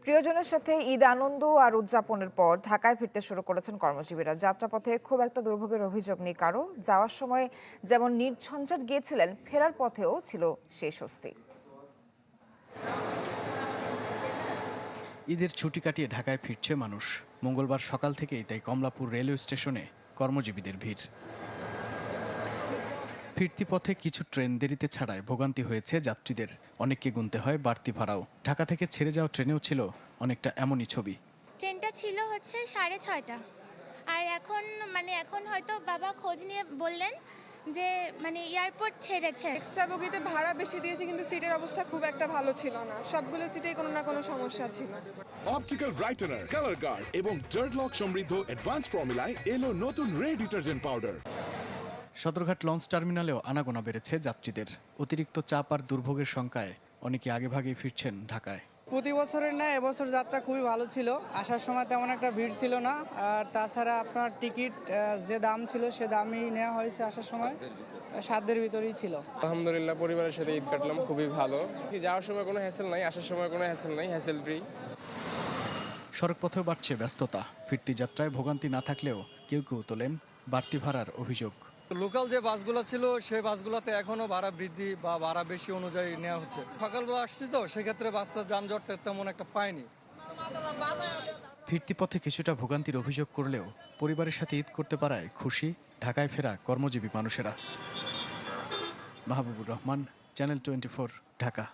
প্রিয়জনের সাথে ঈদ আনন্দ আর উদযাপনের পর ঢাকায় ফিরতে শুরু করেছেন কর্মজীবীরা। যাত্রাপথে খুব একটা দুর্ভোগের অভিযোগ নেই কারো। যাওয়ার সময় যেমন নির্ঝঞ্ঝাট গিয়েছিলেন, ফেরার পথেও ছিল সেই স্বস্তি। ঈদের ছুটি কাটিয়ে ঢাকায় ফিরছে মানুষ। মঙ্গলবার সকাল থেকেই তাই কমলাপুর রেলওয়ে স্টেশনে কর্মজীবীদের ভিড়। ফিরতি পথে কিছু ট্রেন দেরিতে ছাড়ায় ভোগান্তি হয়েছে যাত্রীদের। অনেককে গুনতে হয় বাড়তি ভাড়াও। ঢাকা থেকে ছেড়ে যাওয়া ট্রেনেও ছিল অনেকটা এমনই ছবি। ট্রেনটা ছিল হচ্ছে 6:30, আর এখন হয়তো বাবা খোঁজ নিয়ে বললেন যে এয়ারপোর্ট ছেড়েছে। এক্সট্রা বগিতে ভাড়া বেশি দিয়েছে, কিন্তু সিটের অবস্থা খুব একটা ভালো ছিল না। সবগুলো সিটেই কোনো না কোনো সমস্যা ছিল। অপটিক্যাল ব্রাইটেনার, কালার গার্ড এবং ডার্ট লক সমৃদ্ধ অ্যাডভান্স ফর্মুলায় এলো নতুন রে ডিটারজেন্ট পাউডার। সদরঘাট লঞ্চ টার্মিনালেও আনাগোনা বেড়েছে যাত্রীদের। অতিরিক্ত চাপ আর দুর্ভোগের শঙ্কায় অনেকে আগেভাগেই ফিরছেন ঢাকায়। প্রতি বছরের না এবছর যাত্রা খুবই ভালো ছিল। আসার সময় তেমন একটা ভিড় ছিল না, আর তাছাড়া আপনার টিকিট যে দাম ছিল সে দামই নেওয়া হয়েছে। আসার সময় সাধ্যের ভিতরেই ছিল। আলহামদুলিল্লাহ, পরিবারের সাথে ঈদ কাটলাম, খুবই ভালো। যাওয়ার সময় কোনো হ্যাসেল নাই, আসার সময় কোনো হ্যাসেল নাই, হ্যাসেল ফ্রি। সড়কপথেও বাড়ছে ব্যস্ততা। ফিরতি যাত্রায় ভোগান্তি না থাকলেও কেউ কেউ তোলেন বাড়তি ভাড়ার অভিযোগ। লোকাল যে বাসগুলো ছিল সেই বাসগুলোতে এখনো ভাড়া বৃদ্ধি বা ভাড়া বেশি অনুযায়ী নেওয়া হচ্ছে। সকালবেলা আসছি তো, সেক্ষেত্রে বাসের যানজটটা তেমন একটা পাইনি। ফিরতি পথে কিছুটা ভোগান্তির অভিযোগ করলেও পরিবারের সাথে ঈদ করতে পারায় খুশি ঢাকায় ফেরা কর্মজীবী মানুষেরা। মাহবুবুর রহমান, চ্যানেল 24, ঢাকা।